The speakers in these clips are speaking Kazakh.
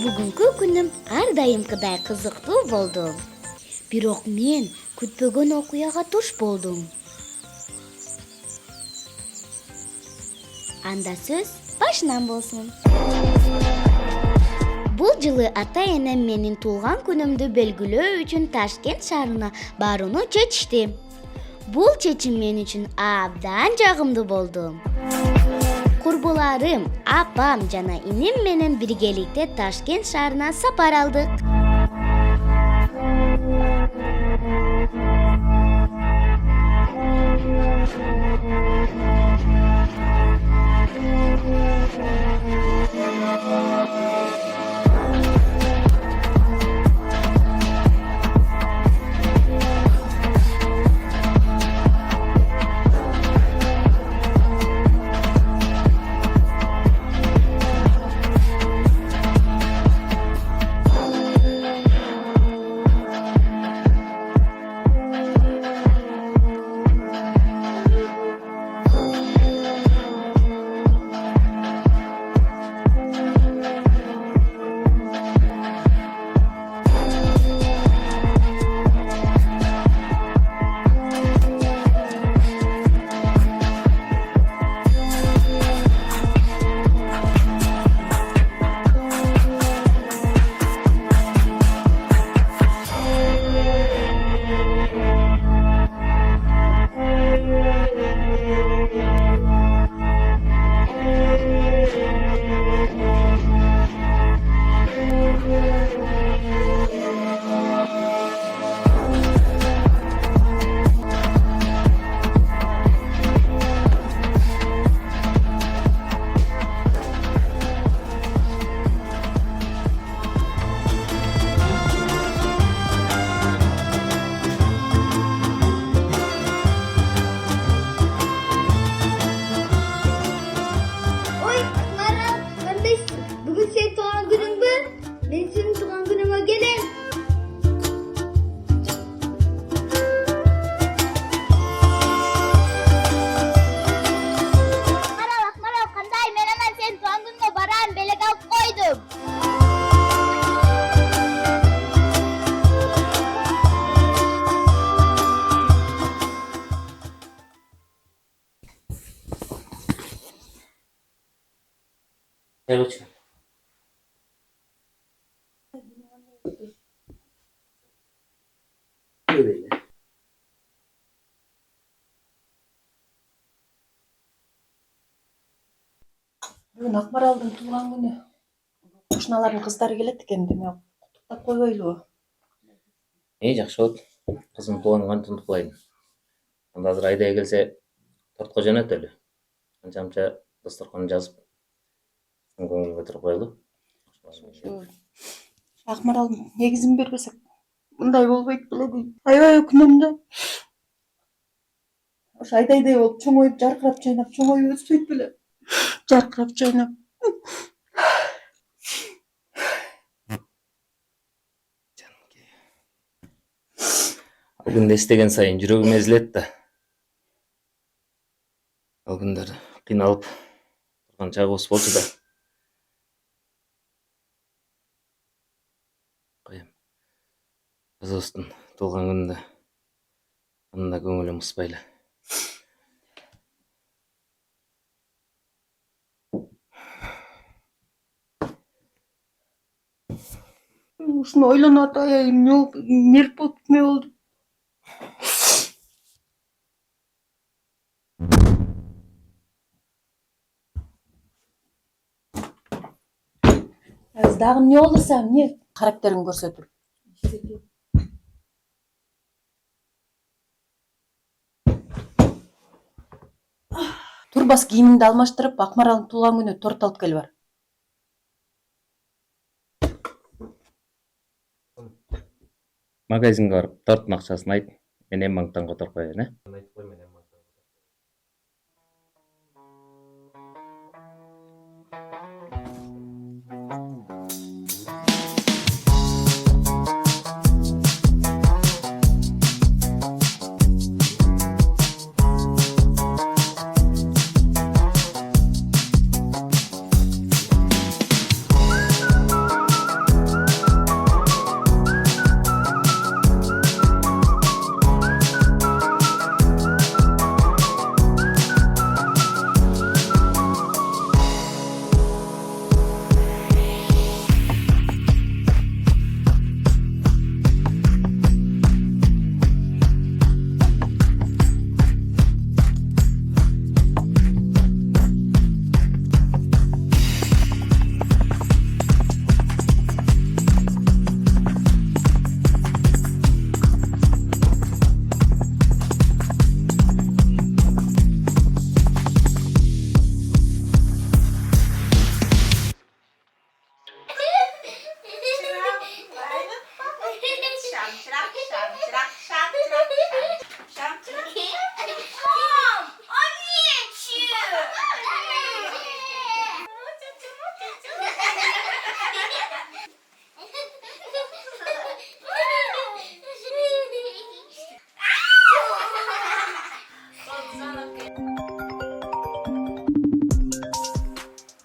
Бүгүнкү күнүм ар дайымкыдай кызыктуу болду. Бирок мен күтпөгөн окуяга туш болдум. Анда сөз башынан болсун. Бул жылы ата-энем менин туулган күнүмдү белгилөө үчүн Ташкент шаарына барууну чечишти. Бул чечим мен үчүн абдан жагымдуу болду. Курбуларым, апам жана иним менен биргеликте Ташкент шаарына сапар алдык. Evet. Öyle. Бүгүн Акмаралдын туулган күнү. Кошуналардын кыздары келет экен, демек куттуктап койбойлубу? Жакшы болот. Кызым тууганын кантип унутпайм. Анда азыр айдай келсе тортко жөнөтөлү. Анча-мынча дасторкон жазып, көңүл көтөрүп коелу. Акмарал негизин бербесек мындай болбойт беле. Аябай өкүнөм да. Ошо айдайдай болуп чоңоюп, жаркырап жайнап, чоңоюп өспөйт беле? Жаркырап жайнап. Ал күндү эстеген сайын жүрөгүм эзилет да. Ал күндөр кыйналып турган чагыбыз болчу да. Коем. Кызыбыздын туулган күнүндө анда көңүлүм ыспайлы. Ушуну ойлонуп атайын, нерв болуп неме болду. Дагы эмне болду сага? Эмне карактериң көрсөтүп? Турбас кийимиңди алмаштырып, Акмаралдын туулган күнү торт алып кел бар. Магазинге барып торттун акчасын айт. Мен эми банктан которуп коеюн,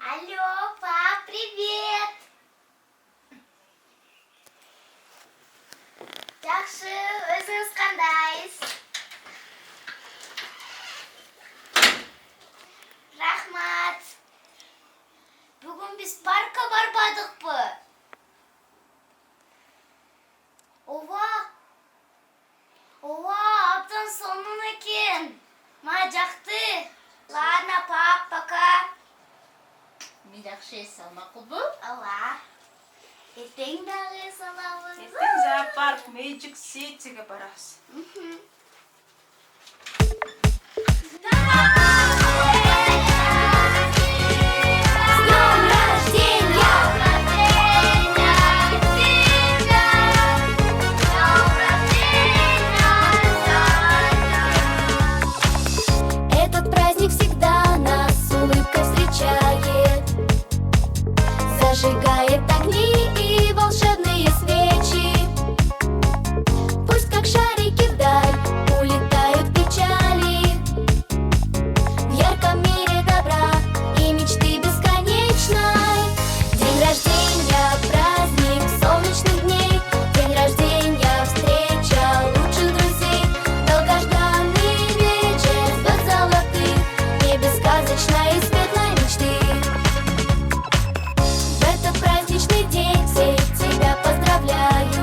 Алло, пап, привет! Жақсы, өзіңіз қандайсыз? Рахмат. Бүгін біз паркқа барбадық пы? Ова, аптан сонун екен. Ма жақты. Ладно, пап, пока. Мен жақсы ес алмақыл бұл. Ала. Ертең дағы саламыз. Ертең зоопарк Magic City'ге барамыз. Этот праздник всегда нас с улыбкой встречает, зажигает огни и волшебные свечи. Пусть как шарики вдаль улетают печали, в ярком мире добра и мечты бесконечной. День рождения, праздник солнечных дней, день рождения, встреча лучших друзей, долгожданный вечер, звезд золотых, небе сказочной и светлой мечты. В этот праздничный день все тебя поздравляют.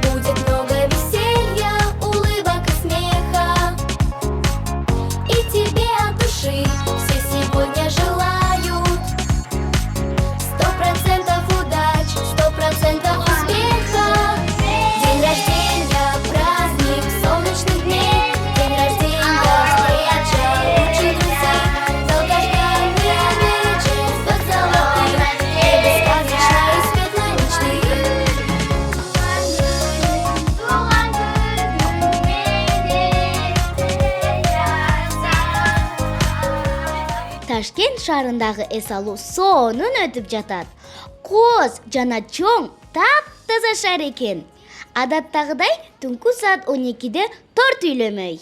Будет много веселья, улыбок и смеха, и тебе от души все сегодня желают 100% удач, 100% успеха. День рождения, праздник солнечных дней, день рождения, встреча лучших друзей, долгожданный вечер, звезд золотых, небе сказочной и светлой мечты. Ташкент шаарындагы эс алуу сонун өтүп жатат. Коз жана чоң таптаза шаар экен. Адаттагыдай түнкү саат 12-де торт үйлөмөй.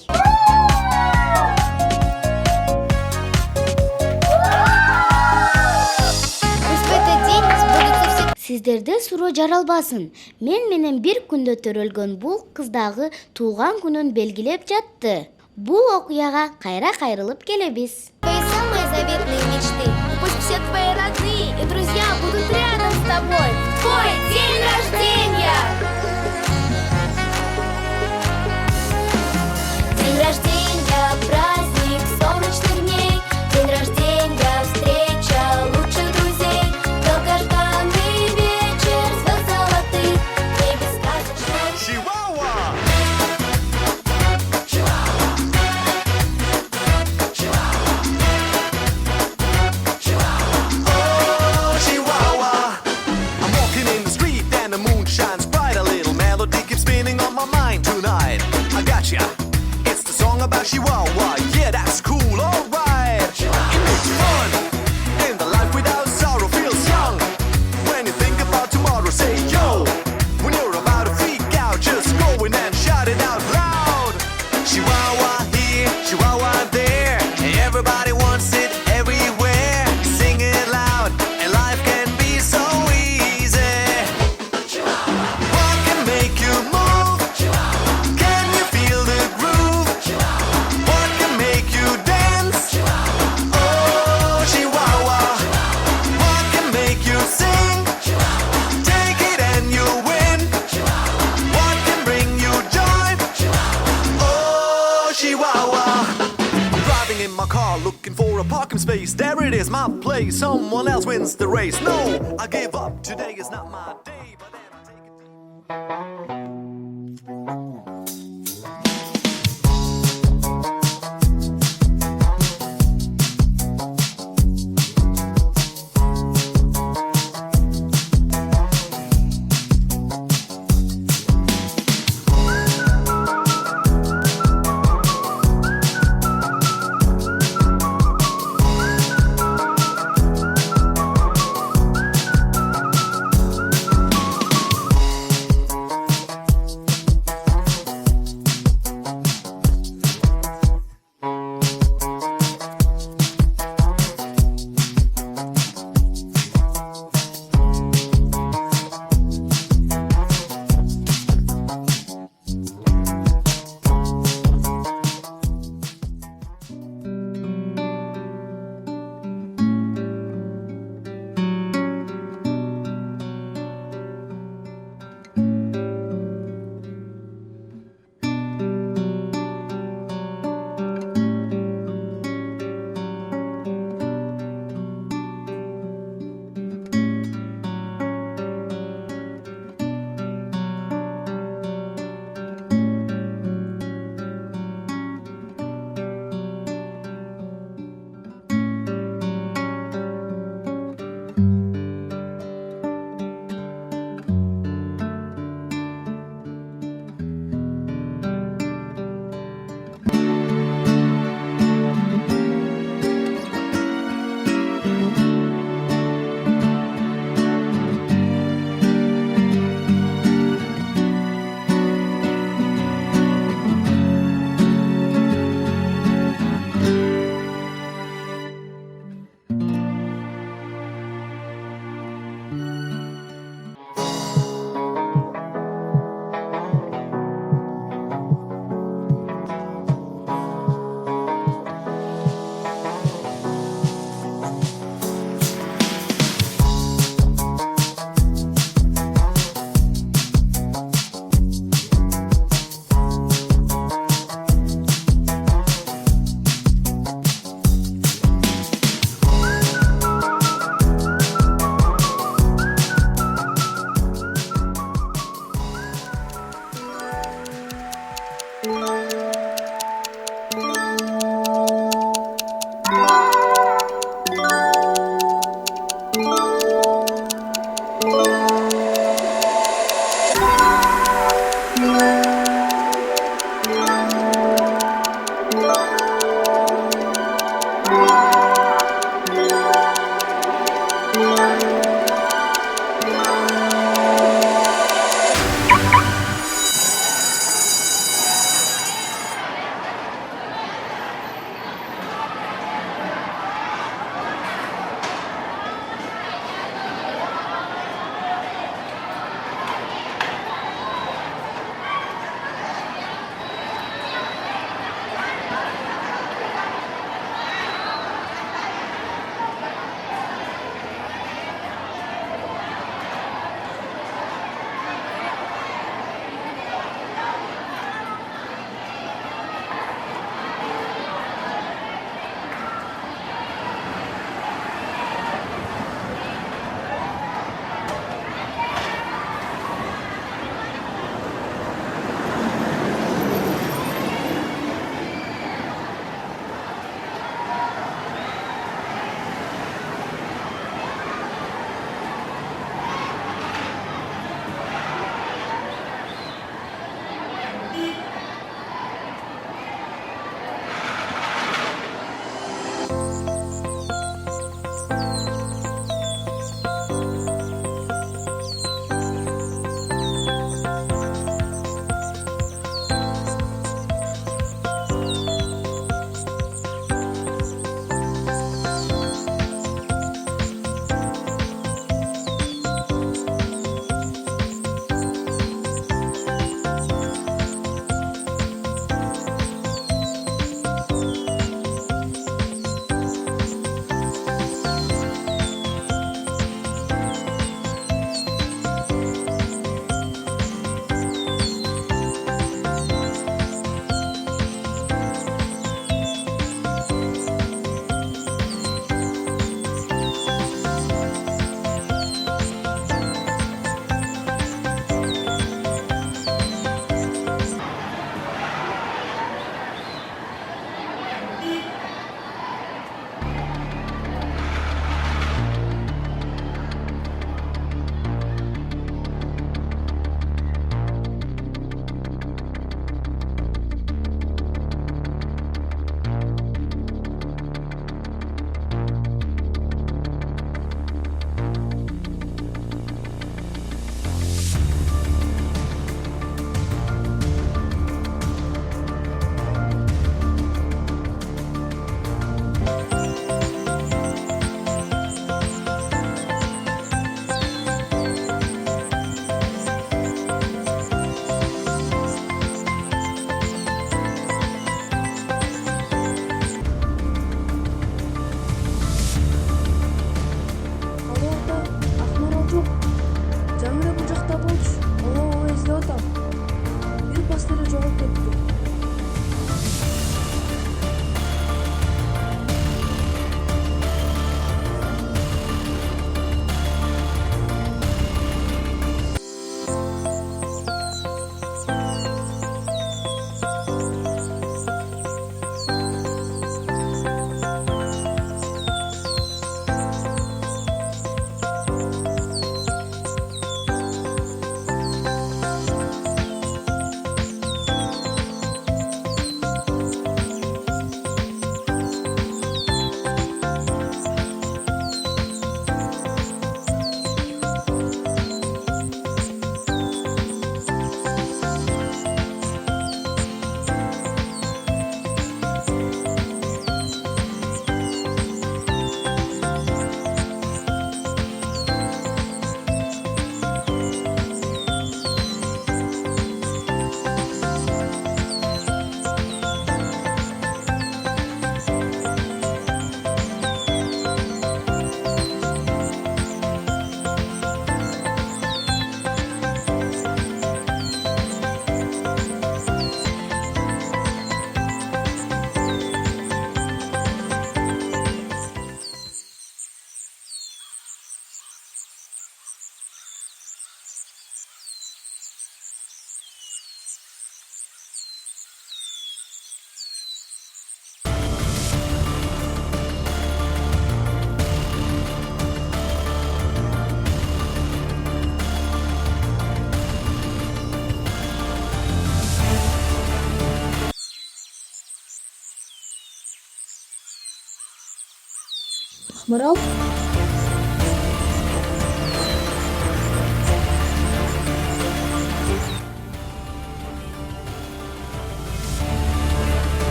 Сиздерде суроо жаралбасын. Мен менен бир күндө төрөлгөн бул кыз дагы туулган күнүн белгилеп жатты. Бул окуяга кайра кайрылып келебиз. Твои самые заветные мечты. Пусть все твои родные и друзья будут рядом с тобой. Твой день рождения! День рождения, праздник солнечных дней, день рождения, встреча лучших друзей, долгожданный вечер, звезд золотых, небе сказочной. About Chihuahua, yeah, that's cool, alright. It makes fun, and the life without sorrow feels young. When you think about tomorrow, say yo. When you're about to freak out, just go in and shout it out loud. Chihuahua here, Chihuahua there, everybody wants it everywhere. Sing it loud, and life can be so easy. What can make you move? Can you feel the groove? What can make you dance? Oh, Chihuahua. What can make you sing? Take it and you win. What can bring you joy? Oh, Chihuahua. I'm driving in my car looking for a parking space. There it is, my place. Someone else wins the race. No, I give up. Today is not my day. But then I take it. Акмарал